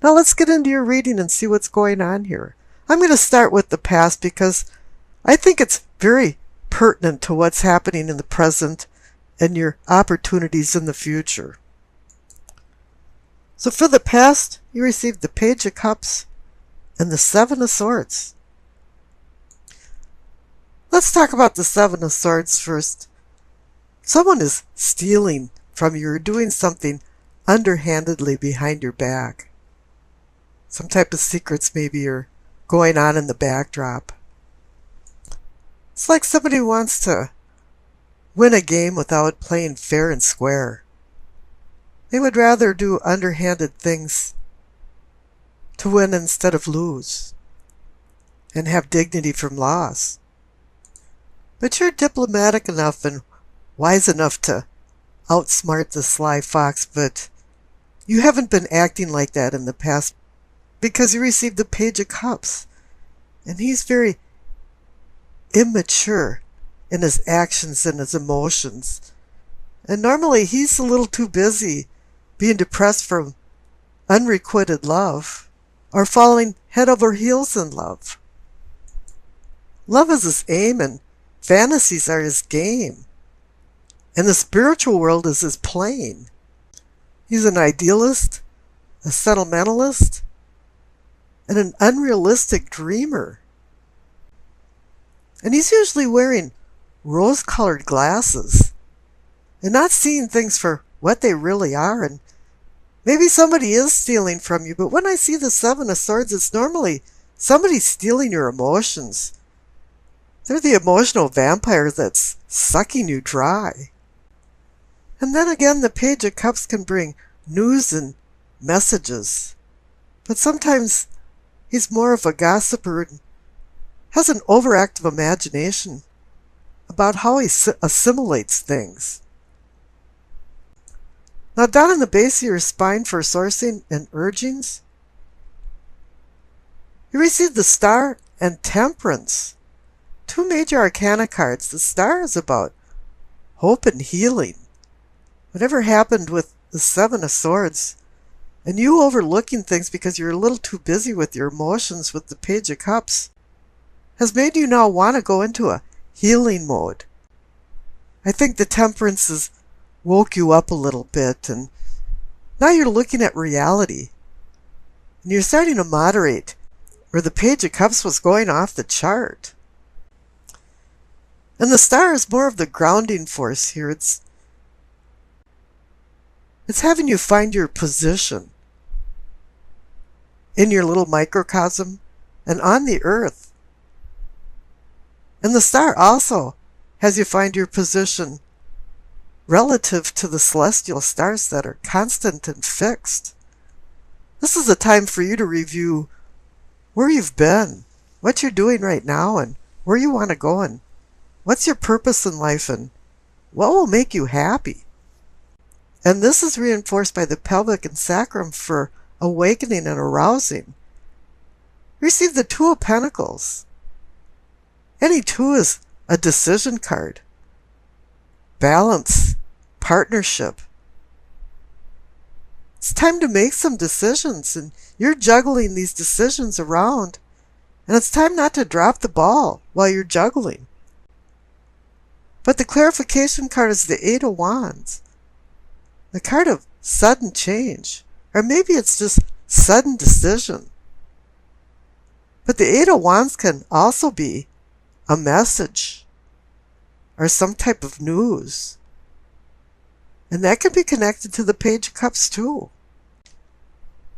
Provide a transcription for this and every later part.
Now let's get into your reading and see what's going on here. I'm going to start with the past because I think it's very pertinent to what's happening in the present and your opportunities in the future. So for the past, you received the Page of Cups and the Seven of Swords. Let's talk about the Seven of Swords first. Someone is stealing from you or doing something underhandedly behind your back. Some type of secrets maybe are going on in the backdrop. It's like somebody wants to win a game without playing fair and square. They would rather do underhanded things to win instead of lose and have dignity from loss. But you're diplomatic enough and wise enough to outsmart the sly fox, but you haven't been acting like that in the past because you received the Page of Cups. And he's very immature in his actions and his emotions. And normally he's a little too busy being depressed from unrequited love or falling head over heels in love. Love is his aim and fantasies are his game. And the spiritual world is his plane. He's an idealist, a sentimentalist, and an unrealistic dreamer. And he's usually wearing rose-colored glasses and not seeing things for what they really are. And maybe somebody is stealing from you, but when I see the Seven of Swords, it's normally somebody stealing your emotions. They're the emotional vampire that's sucking you dry. And then again, the Page of Cups can bring news and messages. But sometimes he's more of a gossiper and has an overactive imagination about how he assimilates things. Now down in the base of your spine for sourcing and urgings, you receive the Star and Temperance. Two major arcana cards. The Star is about hope and healing. Whatever happened with the Seven of Swords, and you overlooking things because you're a little too busy with your emotions with the Page of Cups, has made you now want to go into a healing mode. I think the Temperance has woke you up a little bit, and now you're looking at reality. And you're starting to moderate, where the Page of Cups was going off the chart. And the Star is more of the grounding force here. It's having you find your position in your little microcosm and on the earth. And the Star also has you find your position relative to the celestial stars that are constant and fixed. This is a time for you to review where you've been, what you're doing right now, and where you want to go, and what's your purpose in life, and what will make you happy. And this is reinforced by the pelvic and sacrum for awakening and arousing. Receive the Two of Pentacles. Any two is a decision card. Balance, partnership. It's time to make some decisions, and you're juggling these decisions around, and it's time not to drop the ball while you're juggling. But the clarification card is the Eight of Wands. The card of sudden change, or maybe it's just sudden decision. But the Eight of Wands can also be a message or some type of news. And that can be connected to the Page of Cups too.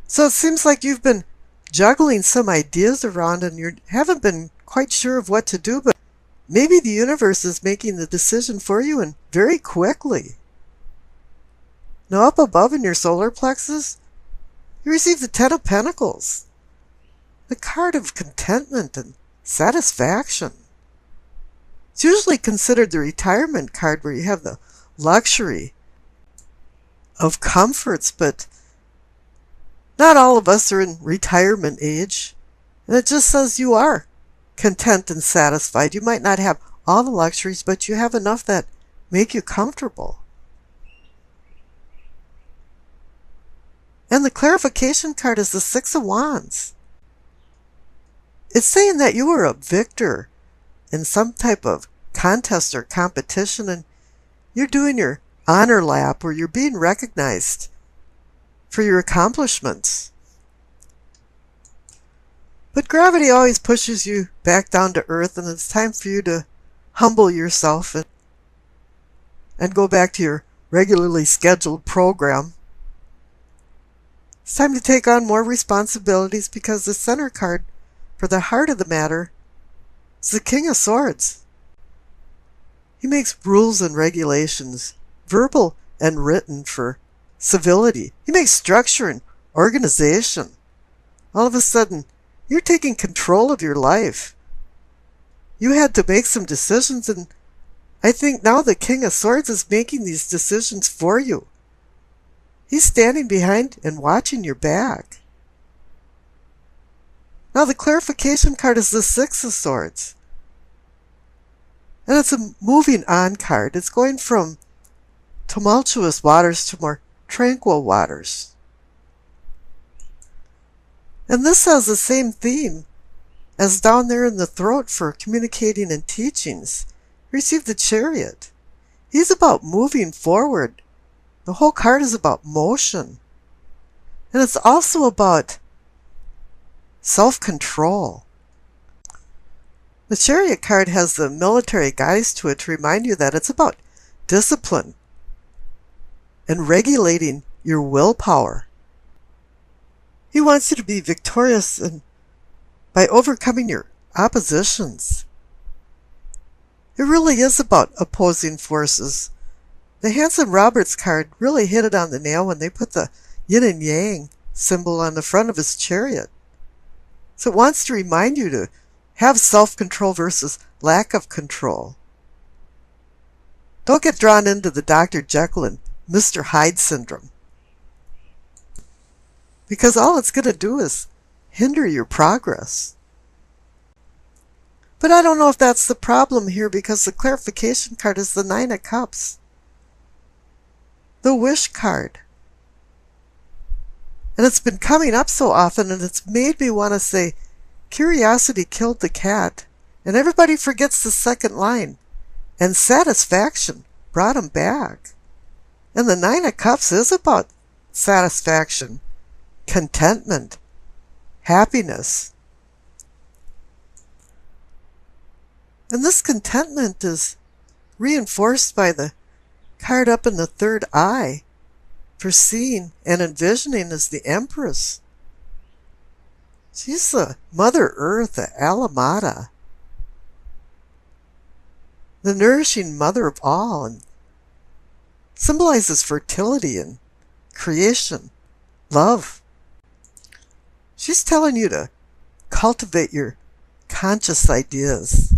So it seems like you've been juggling some ideas around and you haven't been quite sure of what to do, but maybe the universe is making the decision for you, and very quickly. Now up above in your solar plexus, you receive the Ten of Pentacles, the card of contentment and satisfaction. It's usually considered the retirement card where you have the luxury of comforts, but not all of us are in retirement age, and it just says you are content and satisfied. You might not have all the luxuries, but you have enough that make you comfortable. And the clarification card is the Six of Wands. It's saying that you were a victor in some type of contest or competition, and you're doing your honor lap where you're being recognized for your accomplishments. But gravity always pushes you back down to earth, and it's time for you to humble yourself and go back to your regularly scheduled program. It's time to take on more responsibilities, because the center card for the heart of the matter is the King of Swords. He makes rules and regulations, verbal and written, for civility. He makes structure and organization. All of a sudden, you're taking control of your life. You had to make some decisions, and I think now the King of Swords is making these decisions for you. He's standing behind and watching your back. Now the clarification card is the Six of Swords. And it's a moving on card. It's going from tumultuous waters to more tranquil waters. And this has the same theme as down there in the throat for communicating and teachings. Receive the Chariot. He's about moving forward. The whole card is about motion. And it's also about self-control. The Chariot card has the military guise to it to remind you that it's about discipline and regulating your willpower. He wants you to be victorious and by overcoming your oppositions. It really is about opposing forces. The Hanson Roberts card really hit it on the nail when they put the yin and yang symbol on the front of his chariot. So it wants to remind you to have self-control versus lack of control. Don't get drawn into the Dr. Jekyll and Mr. Hyde syndrome, because all it's going to do is hinder your progress. But I don't know if that's the problem here, because the clarification card is the Nine of Cups, the wish card. And it's been coming up so often, and it's made me want to say, curiosity killed the cat, and everybody forgets the second line, and satisfaction brought him back. And the Nine of Cups is about satisfaction, contentment, happiness. And this contentment is reinforced by the card up in the third eye for seeing and envisioning as the Empress. She's the Mother Earth, the Alamata, the nourishing mother of all, and symbolizes fertility and creation, love. She's telling you to cultivate your conscious ideas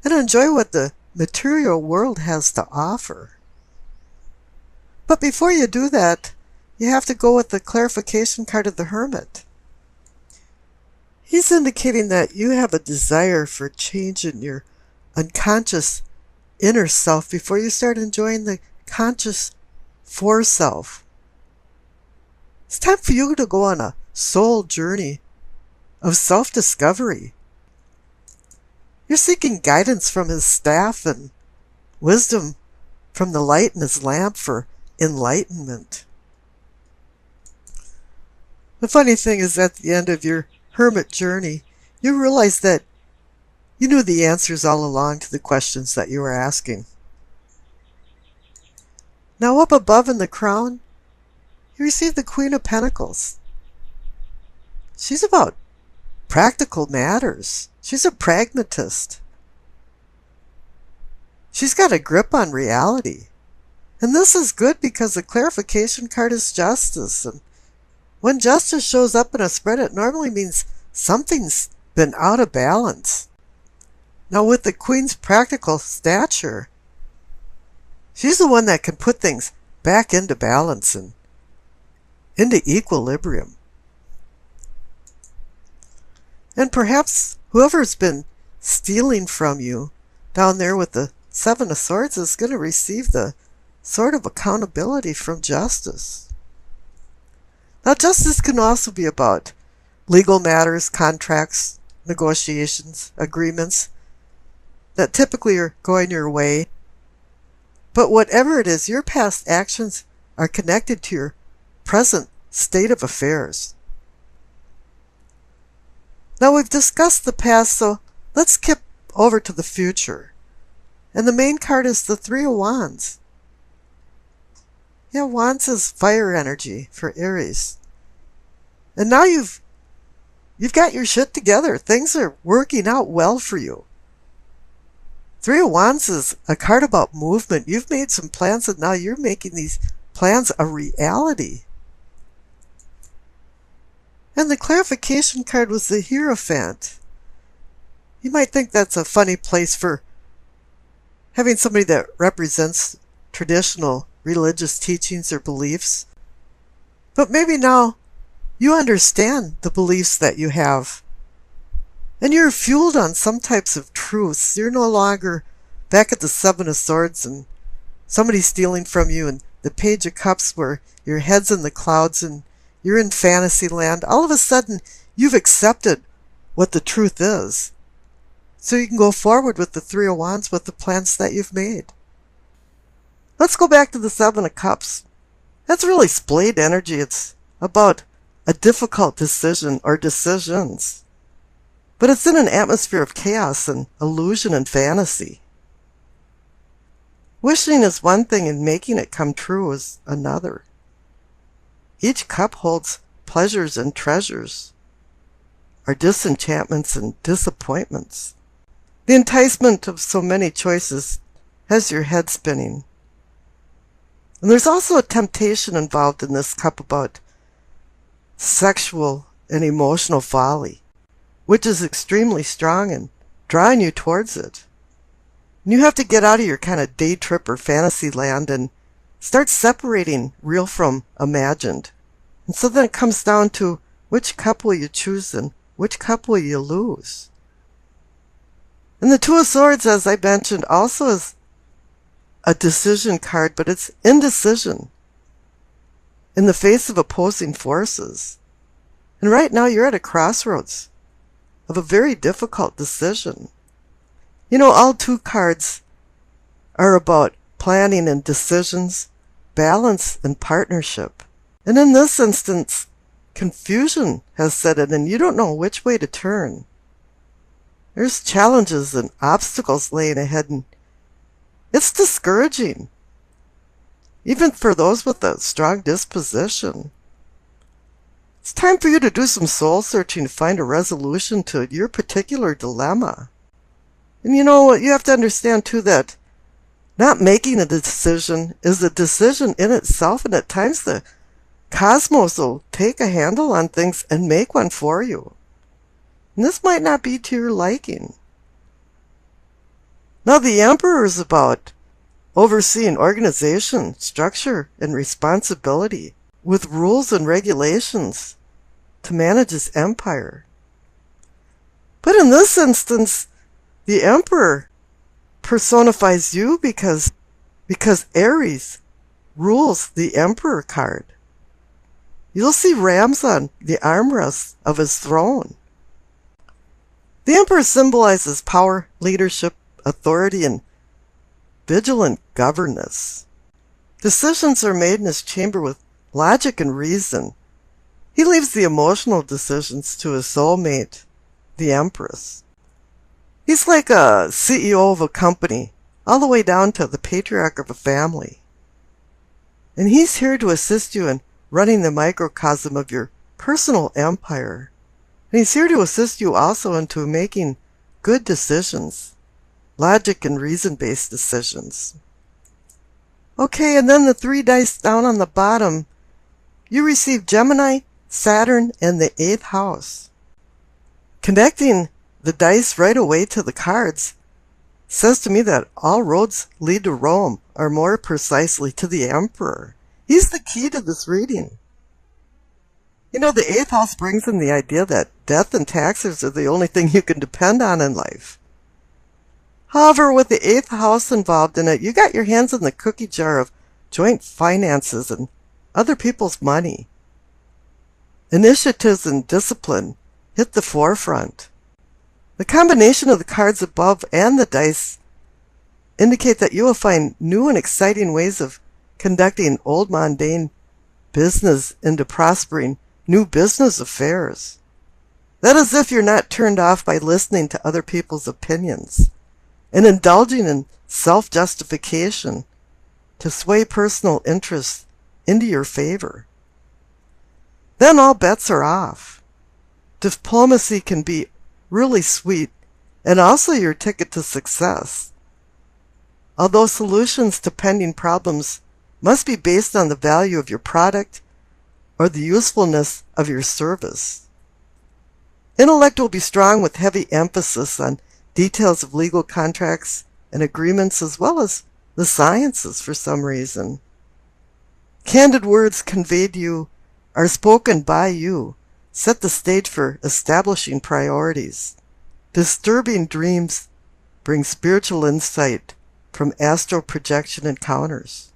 and enjoy what the material world has to offer. But before you do that, you have to go with the clarification card of the Hermit. He's indicating that you have a desire for change in your unconscious inner self before you start enjoying the conscious foreself. It's time for you to go on a soul journey of self-discovery. You're seeking guidance from his staff and wisdom from the light in his lamp for enlightenment. The funny thing is, at the end of your hermit journey, you realize that you knew the answers all along to the questions that you were asking. Now up above in the crown, you receive the Queen of Pentacles. She's about practical matters. She's a pragmatist. She's got a grip on reality. And this is good because the clarification card is justice. And when justice shows up in a spread, it normally means something's been out of balance. Now with the Queen's practical stature, she's the one that can put things back into balance and into equilibrium. And perhaps whoever's been stealing from you down there with the Seven of Swords is going to receive the sword of accountability from justice. Now, justice can also be about legal matters, contracts, negotiations, agreements that typically are going your way. But whatever it is, your past actions are connected to your present state of affairs. Now, we've discussed the past, so let's skip over to the future. And the main card is the Three of Wands. Yeah, Wands is fire energy for Aries. And now you've got your shit together. Things are working out well for you. Three of Wands is a card about movement. You've made some plans and now you're making these plans a reality. And the clarification card was the Hierophant. You might think that's a funny place for having somebody that represents traditional religious teachings or beliefs. But maybe now you understand the beliefs that you have. And you're fueled on some types of truths. You're no longer back at the Seven of Swords and somebody's stealing from you, and the Page of Cups where your head's in the clouds and you're in fantasy land. All of a sudden, you've accepted what the truth is. So you can go forward with the Three of Wands with the plans that you've made. Let's go back to the Seven of Cups. That's really splayed energy. It's about a difficult decision or decisions. But it's in an atmosphere of chaos and illusion and fantasy. Wishing is one thing and making it come true is another. Each cup holds pleasures and treasures, or disenchantments and disappointments. The enticement of so many choices has your head spinning. And there's also a temptation involved in this cup about sexual and emotional folly, which is extremely strong and drawing you towards it. And you have to get out of your kind of day trip or fantasy land and start separating real from imagined. And so then it comes down to which cup will you choose and which cup will you lose. And the Two of Swords, as I mentioned, also is a decision card, but it's indecision in the face of opposing forces. And right now you're at a crossroads of a very difficult decision. You know, all two cards are about planning and decisions, balance and partnership. And in this instance, confusion has set in and you don't know which way to turn. There's challenges and obstacles laying ahead, and it's discouraging, even for those with a strong disposition. It's time for you to do some soul searching to find a resolution to your particular dilemma. And you know what, you have to understand too that not making a decision is a decision in itself, and at times the cosmos will take a handle on things and make one for you. And this might not be to your liking. Now the Emperor is about overseeing organization, structure, and responsibility with rules and regulations to manage his empire. But in this instance, the Emperor personifies you because Aries rules the Emperor card. You'll see rams on the armrests of his throne. The Emperor symbolizes power, leadership, authority, and vigilant governance. Decisions are made in his chamber with logic and reason. He leaves the emotional decisions to his soulmate, the Empress. He's like a CEO of a company, all the way down to the patriarch of a family. And he's here to assist you in running the microcosm of your personal empire. And he's here to assist you also into making good decisions, logic and reason-based decisions. Okay, and then the 3 dice down on the bottom, you receive Gemini, Saturn, and the 8th house. Connecting the dice right away to the cards says to me that all roads lead to Rome, or more precisely to the Emperor. He's the key to this reading. You know, the 8th house brings in the idea that death and taxes are the only thing you can depend on in life. However, with the 8th house involved in it, you got your hands in the cookie jar of joint finances and other people's money. Initiatives and discipline hit the forefront. The combination of the cards above and the dice indicate that you will find new and exciting ways of conducting old mundane business into prospering new business affairs. That is if you're not turned off by listening to other people's opinions and indulging in self-justification to sway personal interests into your favor. Then all bets are off. Diplomacy can be really sweet and also your ticket to success. Although solutions to pending problems must be based on the value of your product or the usefulness of your service. Intellect will be strong with heavy emphasis on details of legal contracts and agreements as well as the sciences for some reason. Candid words conveyed to you are spoken by you, set the stage for establishing priorities. Disturbing dreams bring spiritual insight from astral projection encounters.